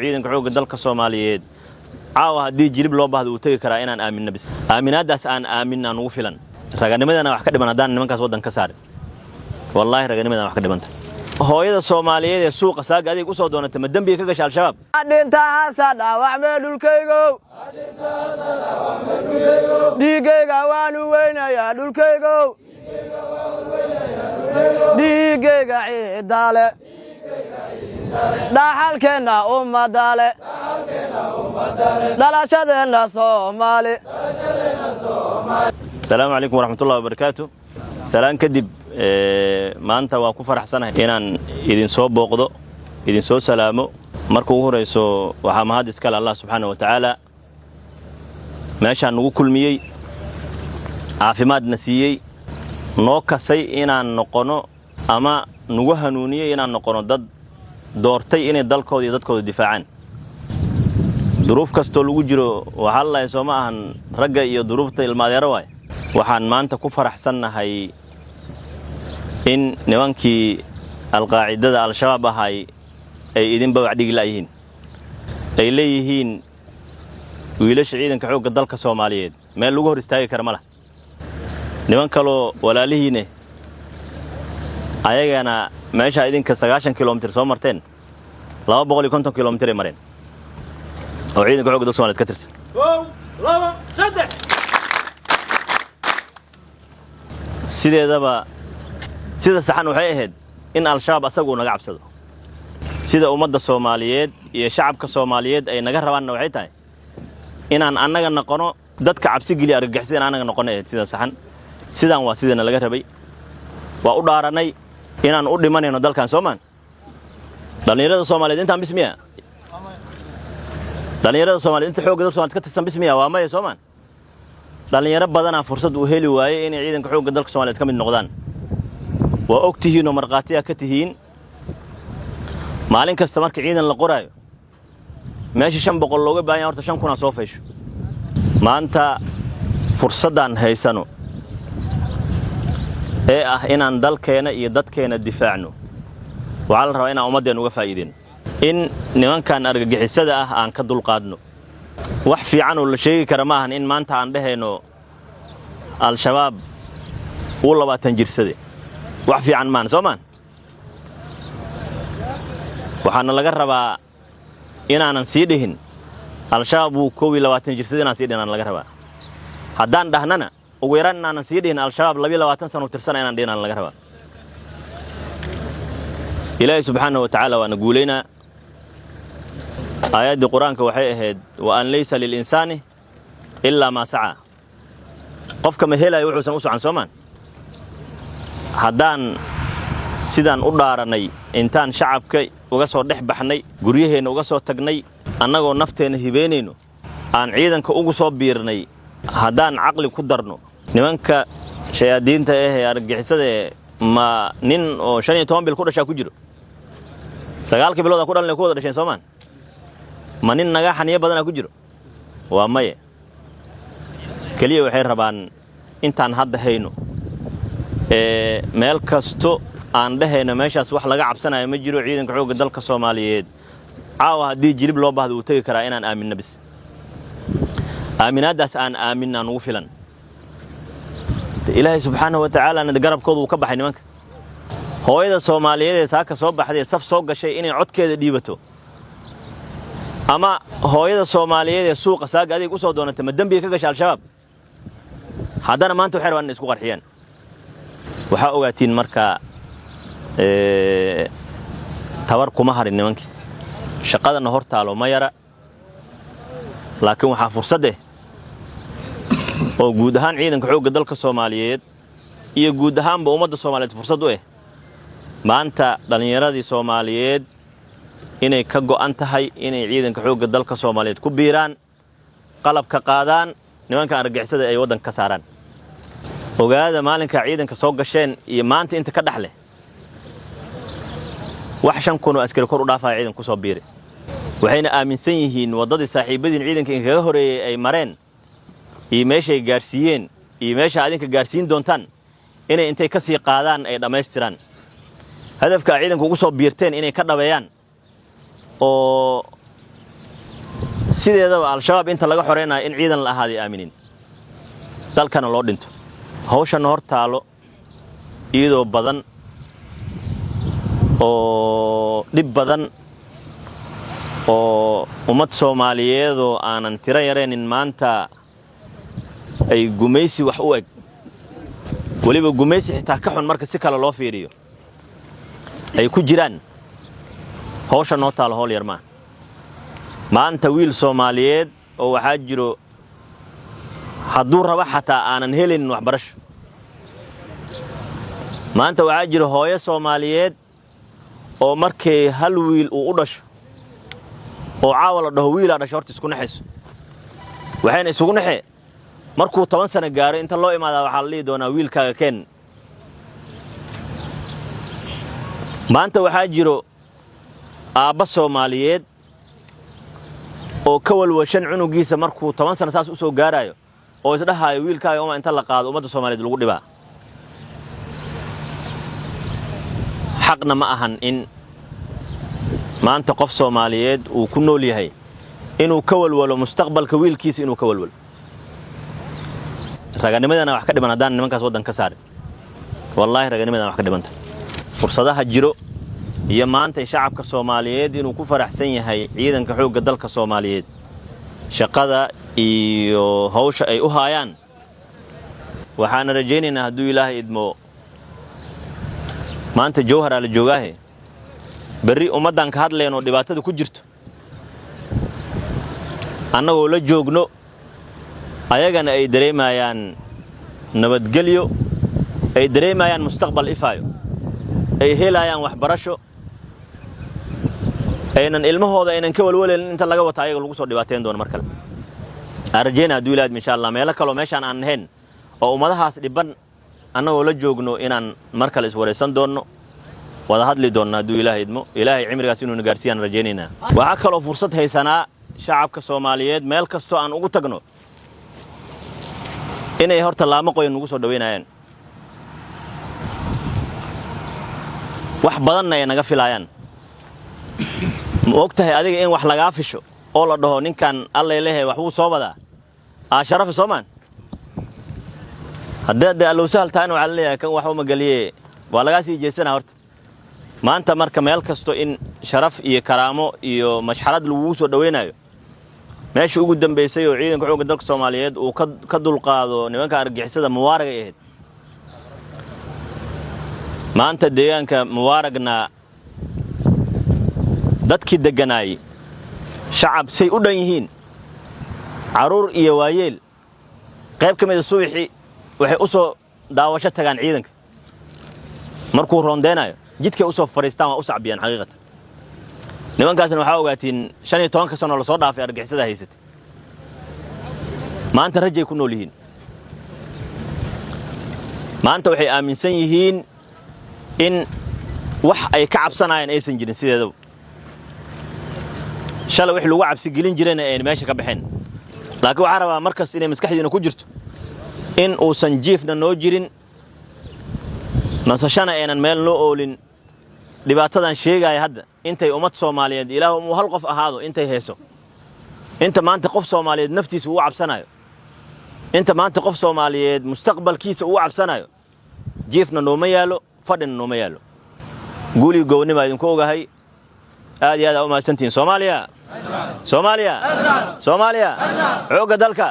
ciidanka xoogga dalka Soomaaliyeed caawa hadii jilib loo baahdo uu tagi karaa inaan aaminno bis aaminaadaas aan aaminaan ugu filan raganimadana wax ka dhiman hadaan nimankaas wadan ka saarin wallahi raganimadana wax ka dhimanta hooyada Soomaaliyeed ee suuqa saaga adeeg u soo doonata ma dambiga ka gashay al-shabaab adintaasa dhaawac meelulkaygo dhiigayga waan u weynayaa dhulkaygo dhiigayga ciidale dhaxalkeena ummadale dhalashadeena Soomaali Assalaamu alaykum warahmatullahi wabarakatuh salaan kadib maanta waa ku faraxsanahay inaan idin soo booqdo idin soo salaamo markuu ugu horeyso waxa mahad iska leh Allah subhanahu wa ta'ala meeshaan ugu kulmiyay caafimaad nasiyay noo kasay inaan noqono ama nugu hanuuniyay inaan noqono dad doortay inay dalkooda iyo dadkooda difaacaan duruuf kasto lagu jiro waxa la soo ma ahan ragga iyo duruufta ilmaadeero way waxaan maanta ku faraxsanahay in nimankii al-qaacidada al-shabaab ahay ay idin bawac dhigi laayihiin ay leeyihiin wiilasha ciidanka xoogga dalka Soomaaliyeed meel lagu hor istaagi karo malaha niman kale walaalihiina ayagana meesha idinka 90 kilomitir soo marteen 250 kilomitir ay mareen oo ciidanka xoogga dalka Soomaaliyeed ka tirsan 2 2 3 sideedaba sida saxan waxay ahayd in al-shabaab asagu naga cabsado sida ummadda Soomaaliyeed iyo shacabka Soomaaliyeed ay naga rabaan waxay tahay inaan annaga noqono dadka cabsi geli argagixisada annaga noqono sida saxan sidaan waa sidana laga rabay waa u dhaaranay inaan u dhimanayno dalkan Soomaan dhalinyarada Soomaaliyeed intaan bismiya dhalinyarada Soomaaliyeed inta xoogga dalka Soomaaliyeed ka tirsan bismiya waa ma Soomaan dhalinyaro badan fursad u heli waayay in ciidanka xoogga dalka Soomaaliyeed ka mid noqdaan waa ogtihiin oo marqaatiya ka tihiin maalin kasta markii ciidan la qoraayo meesha 500 looga baahan horta 5,000 soo feesho maanta fursadan haysano ee ah inaan dalkeena iyo dadkeena difaacno waxa la rabaa inaan ummadeena uga faa'iideen in nimankan argagixisada ah aan ka dulqaadno wax fiican oo la sheegi kara ma ahan in maanta aan dhahayno al-shabaab uu 20 jirsade wax fiican maan Soomaan waxaana laga rabaa inaanan sii dhihin al-shabaab uu 22 jirsadina sii dhinan laga rabaa haddaan dhahnana ugu yaraan inaanan sii dhihin al-shabaab 22 sano tirsan inaan dhinan laga rabaa Ilaahay subhanahu wa ta'ala wa naguulina aayadda quraanka waxay ahayd wa an laysa lil insani illa ma sa'a qofka ma helay wuxuu san u socon Soomaan haddaan sidaan u dhaaranay intaan shacabka uga soo dhex baxnay guryaheena uga soo tagnay annagoo nafteena hibeenayno aan ciidanka ugu soo biirnay haddaan aqli ku darno nimanka shayaadiinta ee argagixisada ma nin oo 15 bil ku dhashay ku jiro 9 bilood ku dhalan ku wada dhasheen Soomaan ma nin naga xaniye badan ku jiro waa maye kaliya waxay rabaan intaan hadda hayno meel kasto aan dhahayna meeshaas wax laga cabsanayo ma jiro ciidanka xoogga dalka Soomaaliyeed caawa hadii jilib loo baahdo uu tagi karaa inaan aaminno bis aaminaadaas aan aaminaan ugu filan Ilaahay subhanahu wa ta'ala nada garabkooda uu ka baxay nimanka hooyada Soomaaliyeed ee saaka soo baxday saf soo gashay inay codkeeda dhiibato ama hooyada Soomaaliyeed ee suuqa saaga adeeg u soo doonata ma dambiga ka gashay al-shabaab haddana maanta waxay rabaan isku qarxiyaan waxa ogaatiin marka tawar kuma harin nimanki shaqadana hortaalo ma yara laakiin waxa fursad oo guud ahaan ciidanka xoogga dalka Soomaaliyeed iyo guud ahaanba ummadda Soomaaliyeed fursad u maanta dhalinyaradii Soomaaliyeed inay ka go'an tahay inay ciidanka xoogga dalka Soomaaliyeed ku biiraan qalab ka qaadaan nimanka argagixisada ay wadan ka saaraan ogaada maalinka ciidanka soo gasheen iyo maanta inta ka dhaxle wax 5,000 askari kor u dhaafay ciidan ku soo biiray waxayna aaminsan yihiin wadadii saaxiibadiin ciidanka in kaga horeeyay ay mareen iyo meeshay gaarsiiyeen iyo meesha adinka gaarsiin doontaan inay intay ka sii qaadaan ay dhameystiraan hadafka ciidanku ugu soo biirteen inay ka dhabeeyaan oo sideedaba al-shabaab inta laga xoreynayo in ciidan la ahaadi aaminin dalkana loo dhinto hawshan hor taalo iyadoo badan oo dhib badan oo ummad Soomaaliyeed oo aanan tiro yareenin maanta ay gumaysi wax u eg waliba gumaysi xitaa ka xun marka si kale loo fiiriyo ay ku jiraan hawshan noo taalo howl yar maanta wiil Soomaaliyeed oo waxa jiro hadduu raba xataa aanan helin waxbarasho maanta waxa jiro hooyo Soomaaliyeed oo markay hal wiil u dhasho oo caawala dhaho wiil dhasho horta isku naxayso waxayna isugu naxay markuu 10 sano gaaro inta loo imaado waxa la leeyahay doona wiilkaaga keen maanta waxa jiro aabba Soomaaliyeed oo ka walwashan cunugiisa markuu 10 sano saas u soo gaarayo oo isdhahayo wiilkaaga uma inta la qaado ummadda Soomaaliyeed lagu dhibaa xaqna ma ahan in maanta qof Soomaaliyeed uu ku nool yahay inuu ka walwalo mustaqbalka wiilkiisa inuu ka walwalo raganimadana wax ka dhiman hadaan nimankaas wadan ka saarin wallahi raganimadana wax ka dhimanta fursadaha jiro iyo maanta shacabka Soomaaliyeed inuu ku faraxsan yahay ciidanka xoogga dalka Soomaaliyeed shaqada iyo hawsha ay u haayaan waxaan rajaynaynaa hadduu Ilaahay idmo maanta jawhar la joogaahe bari ummadan ka hadleen oo dhibaatada ku jirto annagoo la joogno ayagana ay dareemayaan nabadgelyo ay dareemayaan mustaqbal ifaayo ay helayaan waxbarasho aynan ilmahooda aynan ka walwaleelin inta laga wata ayaga lagu soo dhibaateen doon markale arjayna hadduu Ilaahay insha Allah meelo kale meeshaan aan ahayn oo ummadahaas dhiban annagoo la joogno inaan markale is wareysan doono wada hadli doona hadduu Ilaahay idmo Ilaahay cimrigaas inuu na gaarsiiyaan rajaynayna waxa kale oo fursad haysanaa shacabka Soomaaliyeed meel kasto aan ugu tagno inay horta laamo qoyan ugu soo dhaweynayaan wax badan ay naga filayaan ma ogtahay adiga in wax laga fisho oo la dhaho ninkan alla ilaahay wax uu soo wadaa sharaf Soomaan hadda allo sahaltaan waxa la leeyahay kan wax uma galiye waa laga sii jeesanaa horta maanta marka meel kasto in sharaf iyo karaamo iyo mashxarad lagu soo dhaweynayo meesha ugu dambeysay oo ciidanka xoogga dalka Soomaaliyeed uu ka dulqaado nimanka argixisada muwaaraga ahayd maanta deegaanka muwaaragna dadkii deganay shacab say u dhan yihiin caruur iyo waayeel qayb kamid ah suuxi waxay u soo daawasho tagaan ciidanka markuu roondeenayo jidka u soo fariistaan waa u sacbiyaan xaqiiqatan nimankaasna waxa ogaatiin 15 sano la soo dhaafay argixisada haysatay maanta rajay ku nool yihiin maanta waxay aaminsan yihiin in wax ay ka cabsanayaan aysan jirin sideedaba shalay wix lagu cabsi gelin jireen ay meesha ka baxeen laakiin waxa rabaa markaas inay maskaxdiina ku jirto in uusan jiifna noo jirin nasashana aynan meel noo oolin dhibaatadan sheegay hadda intay ummad Soomaaliyeed ilaahu uu hal qof ahaado intay heeso inta maanta qof Soomaaliyeed naftiisa uu cabsanayo inta maanta qof Soomaaliyeed mustaqbalkiisa uu cabsanayo jiifna nooma yaalo fadhina nooma yaalo guuli gownima idinku ogahay aad iyo aad u mahadsantiin Soomaaliya xoogga dalka